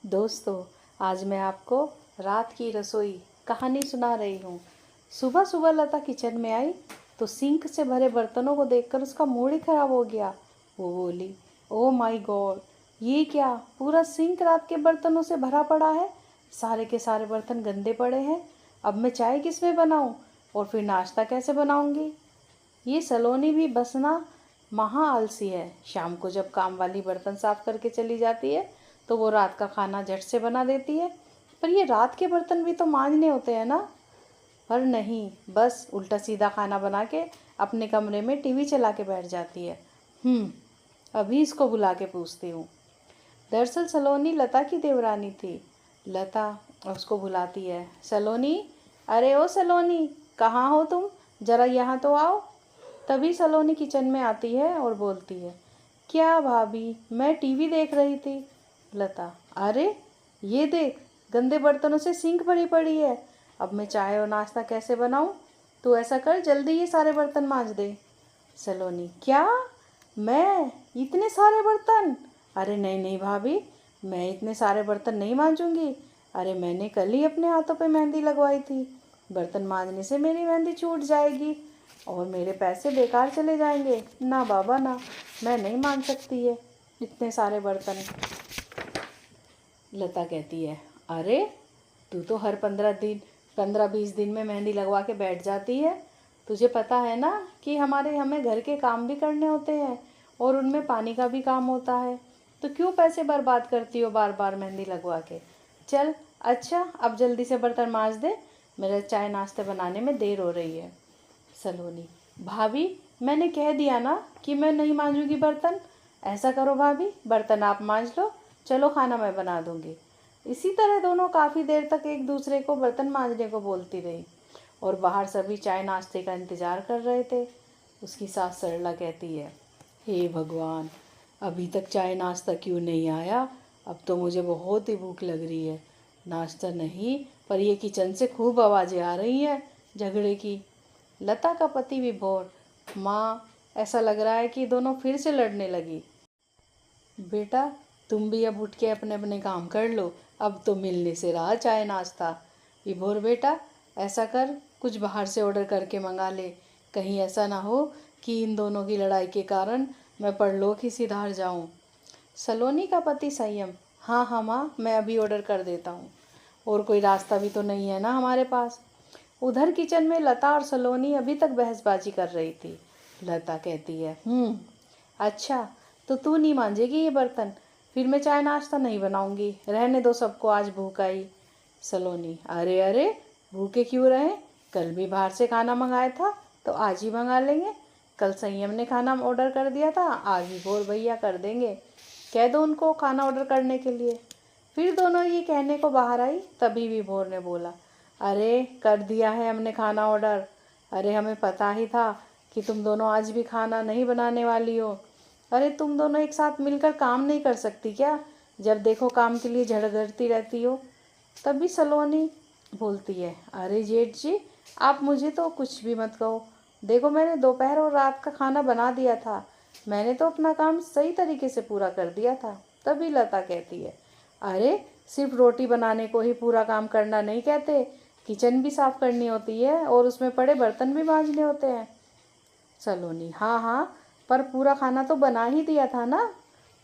दोस्तों, आज मैं आपको रात की रसोई कहानी सुना रही हूँ। सुबह सुबह लता किचन में आई तो सिंक से भरे बर्तनों को देखकर उसका मूड ही खराब हो गया। वो बोली, ओह माय गॉड, ये क्या, पूरा सिंक रात के बर्तनों से भरा पड़ा है। सारे के सारे बर्तन गंदे पड़े हैं। अब मैं चाय किस में बनाऊँ और फिर नाश्ता कैसे बनाऊँगी। ये सलोनी भी बस ना महा आलसी है। शाम को जब काम वाली बर्तन साफ करके चली जाती है तो वो रात का खाना झट से बना देती है। पर ये रात के बर्तन भी तो मांजने होते हैं ना। पर नहीं, बस उल्टा सीधा खाना बना के अपने कमरे में टीवी चला के बैठ जाती है। अभी इसको बुला के पूछती हूँ। दरअसल सलोनी लता की देवरानी थी। लता उसको बुलाती है, सलोनी, अरे ओ सलोनी, कहाँ हो तुम, जरा यहाँ तो आओ। तभी सलोनी किचन में आती है और बोलती है, क्या भाभी, मैं टीवी देख रही थी। लता, अरे ये देख, गंदे बर्तनों से सिंक भरी पड़ी है। अब मैं चाय और नाश्ता कैसे बनाऊं। तू ऐसा कर, जल्दी ये सारे बर्तन मांज दे। सलोनी, क्या, मैं, इतने सारे बर्तन। अरे नहीं नहीं भाभी, मैं इतने सारे बर्तन नहीं मांजूंगी। अरे मैंने कल ही अपने हाथों पे मेहंदी लगवाई थी। बर्तन मांजने से मेरी मेहंदी छूट जाएगी और मेरे पैसे बेकार चले जाएंगे। ना बाबा ना, मैं नहीं मान सकती है इतने सारे बर्तन। लता कहती है, अरे तू तो हर 15-20 दिन में मेहंदी लगवा के बैठ जाती है। तुझे पता है ना कि हमें घर के काम भी करने होते हैं और उनमें पानी का भी काम होता है। तो क्यों पैसे बर्बाद करती हो बार बार मेहंदी लगवा के। चल अच्छा, अब जल्दी से बर्तन मांज दे, मेरा चाय नाश्ते बनाने में देर हो रही है। सलोनी, भाभी मैंने कह दिया ना कि मैं नहीं मांजूंगी बर्तन। ऐसा करो भाभी, बर्तन आप मांज लो, चलो खाना मैं बना दूंगी। इसी तरह दोनों काफ़ी देर तक एक दूसरे को बर्तन मांजने को बोलती रही और बाहर सभी चाय नाश्ते का इंतज़ार कर रहे थे। उसकी सास सरला कहती है, हे भगवान, अभी तक चाय नाश्ता क्यों नहीं आया। अब तो मुझे बहुत ही भूख लग रही है। नाश्ता नहीं, पर ये किचन से खूब आवाज़ें आ रही हैं झगड़े की। लता का पति विभोर, माँ, ऐसा लग रहा है कि दोनों फिर से लड़ने लगी। बेटा, तुम भी अब उठ के अपने अपने काम कर लो, अब तो मिलने से रहा चाय नाश्ता। विभोर बेटा, ऐसा कर, कुछ बाहर से ऑर्डर करके मंगा ले। कहीं ऐसा ना हो कि इन दोनों की लड़ाई के कारण मैं परलोक ही सिधार जाऊं। सलोनी का पति संयम, हाँ हाँ माँ, मैं अभी ऑर्डर कर देता हूँ। और कोई रास्ता भी तो नहीं है ना हमारे पास। उधर किचन में लता और सलोनी अभी तक बहसबाजी कर रही थी। लता कहती है, अच्छा, तो तू नहीं मांजेगी ये बर्तन, फिर मैं चाय नाश्ता नहीं बनाऊंगी, रहने दो सबको, आज भूख आई। सलोनी, अरे अरे, भूखे क्यों रहे, कल भी बाहर से खाना मंगाया था तो आज ही मंगा लेंगे। कल संयम ने खाना ऑर्डर कर दिया था, आज भी भोर भैया कर देंगे, कह दो उनको खाना ऑर्डर करने के लिए। फिर दोनों ये कहने को बाहर आई, तभी विभोर ने बोला, अरे कर दिया है हमने खाना ऑर्डर। अरे हमें पता ही था कि तुम दोनों आज भी खाना नहीं बनाने वाली हो। अरे तुम दोनों एक साथ मिलकर काम नहीं कर सकती क्या, जब देखो काम के लिए झगड़ती रहती हो। तभी सलोनी बोलती है, अरे जेठ जी, आप मुझे तो कुछ भी मत कहो। देखो मैंने दोपहर और रात का खाना बना दिया था, मैंने तो अपना काम सही तरीके से पूरा कर दिया था। तभी लता कहती है, अरे सिर्फ रोटी बनाने को ही पूरा काम करना नहीं कहते, किचन भी साफ करनी होती है और उसमें पड़े बर्तन भी मांजने होते हैं। सलोनी, हाँ हाँ, पर पूरा खाना तो बना ही दिया था ना।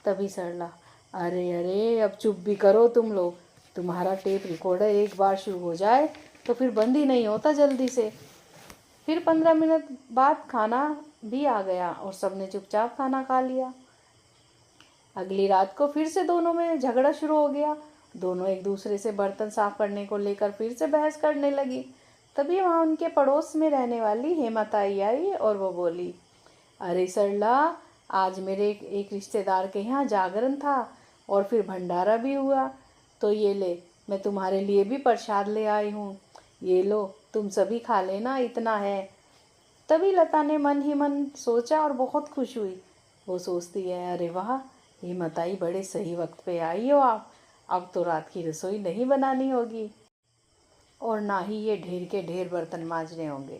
तभी सरला, अरे अरे, अब चुप भी करो तुम लोग, तुम्हारा टेप रिकॉर्डर एक बार शुरू हो जाए तो फिर बंद ही नहीं होता जल्दी से। फिर 15 मिनट बाद खाना भी आ गया और सबने चुपचाप खाना खा लिया। अगली रात को फिर से दोनों में झगड़ा शुरू हो गया। दोनों एक दूसरे से बर्तन साफ करने को लेकर फिर से बहस करने लगी। तभी वहाँ उनके पड़ोस में रहने वाली हेमाताई आई और वो बोली, अरे सरला, आज मेरे एक रिश्तेदार के यहाँ जागरण था और फिर भंडारा भी हुआ, तो ये ले, मैं तुम्हारे लिए भी प्रसाद ले आई हूँ, ये लो, तुम सभी खा लेना, इतना है। तभी लता ने मन ही मन सोचा और बहुत खुश हुई। वो सोचती है, अरे वाह, ये मताई बड़े सही वक्त पे आई हो आप, अब तो रात की रसोई नहीं बनानी होगी और ना ही ये ढेर के ढेर बर्तन मांजने होंगे।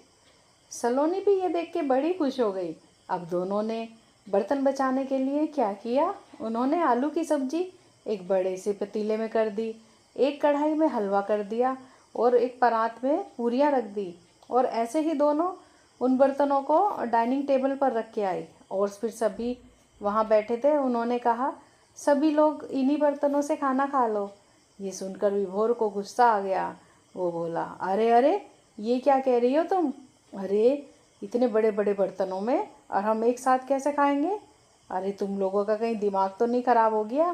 सलोनी भी ये देख के बड़ी खुश हो गई। अब दोनों ने बर्तन बचाने के लिए क्या किया, उन्होंने आलू की सब्जी एक बड़े से पतीले में कर दी, एक कढ़ाई में हलवा कर दिया और एक परात में पूरियाँ रख दी। और ऐसे ही दोनों उन बर्तनों को डाइनिंग टेबल पर रख के आई और फिर सभी वहाँ बैठे थे। उन्होंने कहा, सभी लोग इन्हीं बर्तनों से खाना खा लो। ये सुनकर विभोर को गुस्सा आ गया। वो बोला, अरे अरे, ये क्या कह रही हो तुम? अरे, इतने बड़े बड़े बर्तनों में और हम एक साथ कैसे खाएंगे? अरे, तुम लोगों का कहीं दिमाग तो नहीं खराब हो गया?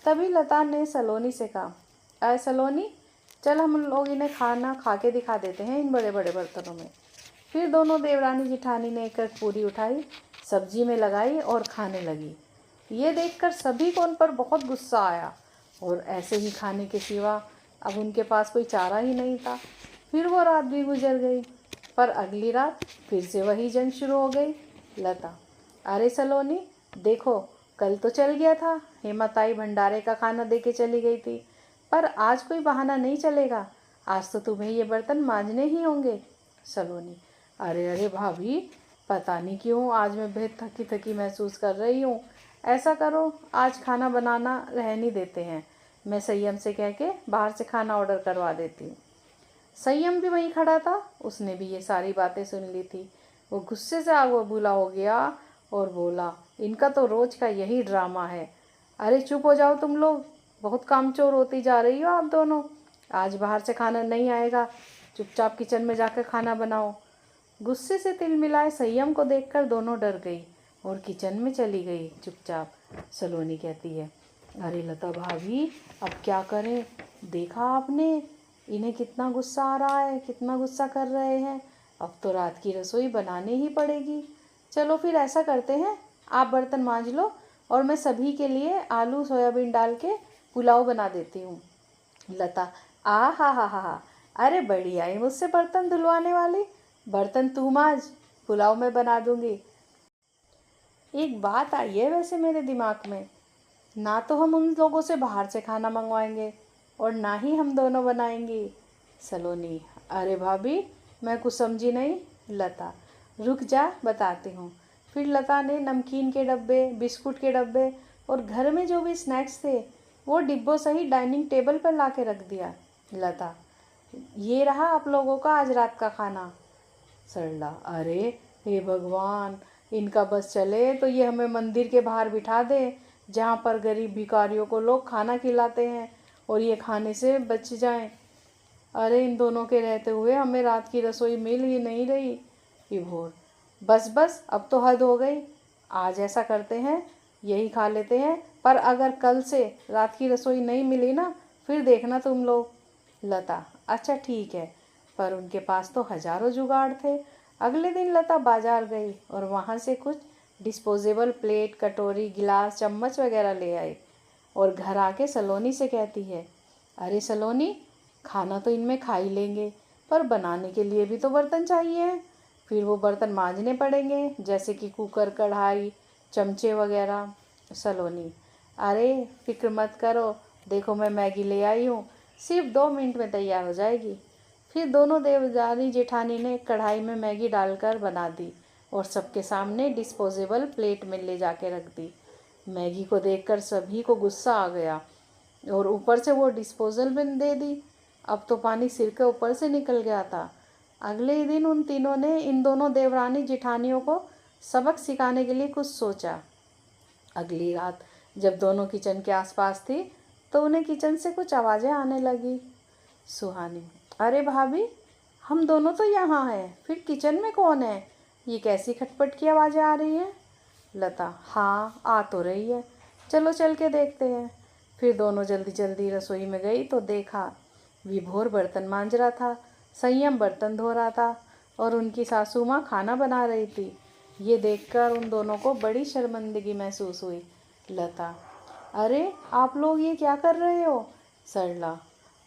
तभी लता ने सलोनी से कहा, अरे सलोनी, चल हम लोग इन्हें खाना खा के दिखा देते हैं इन बड़े बड़े बर्तनों में। फिर दोनों देवरानी जिठानी ने एक एक पूरी उठाई, सब्जी में लगाई और खाने लगी। ये देखकर सभी को उन पर बहुत गुस्सा आया और ऐसे ही खाने के सिवा अब उनके पास कोई चारा ही नहीं था। फिर वो रात भी गुजर गई। पर अगली रात फिर से वही जंग शुरू हो गई। लता, अरे सलोनी, देखो, कल तो चल गया था, हेमाताई भंडारे का खाना दे के चली गई थी, पर आज कोई बहाना नहीं चलेगा। आज तो तुम्हें ये बर्तन मांजने ही होंगे। सलोनी, अरे अरे भाभी, पता नहीं क्यों आज मैं बेहद थकी थकी महसूस कर रही हूँ। ऐसा करो, आज खाना बनाना रहने देते हैं, मैं संयम से कह के बाहर से खाना ऑर्डर करवा देती हूँ। संयम भी वहीं खड़ा था, उसने भी ये सारी बातें सुन ली थी। वो गुस्से से आग बबूला हो गया और बोला, इनका तो रोज का यही ड्रामा है। अरे चुप हो जाओ तुम लोग, बहुत कामचोर होती जा रही हो आप दोनों। आज बाहर से खाना नहीं आएगा, चुपचाप किचन में जाकर खाना बनाओ। गुस्से से तिलमिलाए संयम को देखकर दोनों डर गई और किचन में चली गई चुपचाप। सलोनी कहती है, अरे लता भाभी, अब क्या करें? देखा आपने, इन्हें कितना गुस्सा आ रहा है, कितना गुस्सा कर रहे हैं। अब तो रात की रसोई बनानी ही पड़ेगी। चलो फिर ऐसा करते हैं, आप बर्तन मांज लो और मैं सभी के लिए आलू सोयाबीन डाल के पुलाव बना देती हूँ। लता, आ हा, अरे बढ़िया ही मुझसे बर्तन धुलवाने वाली, बर्तन तू मांज, पुलाव मैं बना दूंगी। एक बात आई है वैसे मेरे दिमाग में, ना तो हम उन लोगों से बाहर से खाना मंगवाएंगे और ना ही हम दोनों बनाएंगे। सलोनी, अरे भाभी, मैं कुछ समझी नहीं। लता, रुक जा, बताती हूँ। फिर लता ने नमकीन के डब्बे, बिस्कुट के डब्बे और घर में जो भी स्नैक्स थे वो डिब्बों सही डाइनिंग टेबल पर ला के रख दिया। लता, ये रहा आप लोगों का आज रात का खाना। सरला, अरे हे भगवान, इनका बस चले तो ये हमें मंदिर के बाहर बिठा दे, जहाँ पर गरीब भिखारियों को लोग खाना खिलाते हैं और ये खाने से बच जाएं। अरे इन दोनों के रहते हुए हमें रात की रसोई मिल ही नहीं रही। विभोर, बस बस, अब तो हद हो गई। आज ऐसा करते हैं, यही खा लेते हैं, पर अगर कल से रात की रसोई नहीं मिली ना, फिर देखना तुम लोग। लता, अच्छा ठीक है, पर उनके पास तो हजारों जुगाड़ थे। अगले दिन लता बाजार गई और वहाँ से कुछ डिस्पोजेबल प्लेट, कटोरी, गिलास, चम्मच वगैरह ले आई और घर आके सलोनी से कहती है, अरे सलोनी, खाना तो इनमें खा ही लेंगे, पर बनाने के लिए भी तो बर्तन चाहिए। फिर वो बर्तन मांजने पड़ेंगे, जैसे कि कुकर, कढ़ाई, चमचे वगैरह। सलोनी, अरे फिक्र मत करो, देखो मैं मैगी ले आई हूँ, सिर्फ 2 मिनट में तैयार हो जाएगी। फिर दोनों देवरानी जेठानी ने कढ़ाई में मैगी डालकर बना दी और सबके सामने डिस्पोजेबल प्लेट में ले जाके रख दी। मैगी को देखकर सभी को गुस्सा आ गया और ऊपर से वो डिस्पोजल में दे दी। अब तो पानी सिर के ऊपर से निकल गया था। अगले ही दिन उन तीनों ने इन दोनों देवरानी जेठानियों को सबक सिखाने के लिए कुछ सोचा। अगली रात जब दोनों किचन के आसपास थी तो उन्हें किचन से कुछ आवाज़ें आने लगी। सुहानी, अरे भाभी, हम दोनों तो यहाँ हैं, फिर किचन में कौन है? ये कैसी खटपट की आवाज़ें आ रही हैं? लता, हाँ आ तो रही है, चलो चल के देखते हैं। फिर दोनों जल्दी जल्दी रसोई में गई तो देखा विभोर बर्तन मांज रहा था, संयम बर्तन धो रहा था और उनकी सासू माँ खाना बना रही थी। ये देखकर उन दोनों को बड़ी शर्मिंदगी महसूस हुई। लता, अरे आप लोग ये क्या कर रहे हो? सरला,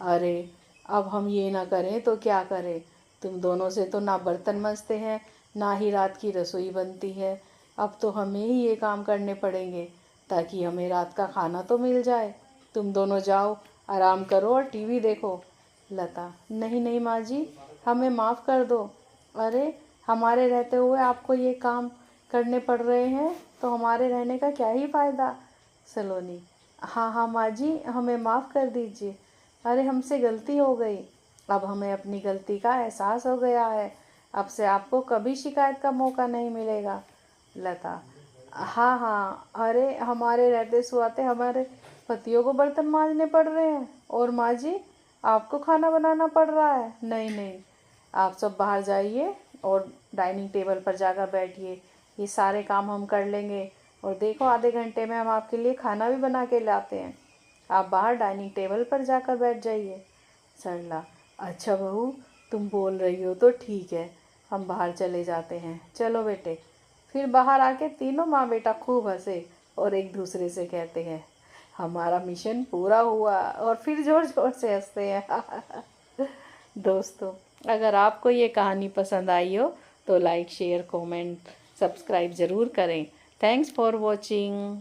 अरे अब हम ये ना करें तो क्या करें, तुम दोनों से तो ना बर्तन मंजते हैं, ना ही रात की रसोई बनती है। अब तो हमें ही ये काम करने पड़ेंगे ताकि हमें रात का खाना तो मिल जाए। तुम दोनों जाओ, आराम करो और टीवी देखो। लता, नहीं नहीं माँ जी, हमें माफ़ कर दो। अरे हमारे रहते हुए आपको ये काम करने पड़ रहे हैं तो हमारे रहने का क्या ही फ़ायदा। सलोनी, हाँ हाँ माँ जी, हमें माफ़ कर दीजिए। अरे हमसे गलती हो गई। अब हमें अपनी गलती का एहसास हो गया है। अब से आपको कभी शिकायत का मौका नहीं मिलेगा। लता, हाँ हाँ, अरे हमारे रहते सुहाते हमारे पतियों को बर्तन मांजने पड़ रहे हैं और माँ जी आपको खाना बनाना पड़ रहा है। नहीं नहीं, आप सब बाहर जाइए और डाइनिंग टेबल पर जाकर बैठिए, ये सारे काम हम कर लेंगे। और देखो आधे घंटे में हम आपके लिए खाना भी बना के लाते हैं। आप बाहर डाइनिंग टेबल पर जाकर बैठ जाइए। सरला, अच्छा बहू, तुम बोल रही हो तो ठीक है, हम बाहर चले जाते हैं। चलो बेटे। फिर बाहर आके तीनों माँ बेटा खूब हंसे और एक दूसरे से कहते हैं, हमारा मिशन पूरा हुआ, और फिर जोर जोर से हंसते हैं। दोस्तों, अगर आपको ये कहानी पसंद आई हो तो लाइक शेयर कमेंट सब्सक्राइब ज़रूर करें। Thanks for watching.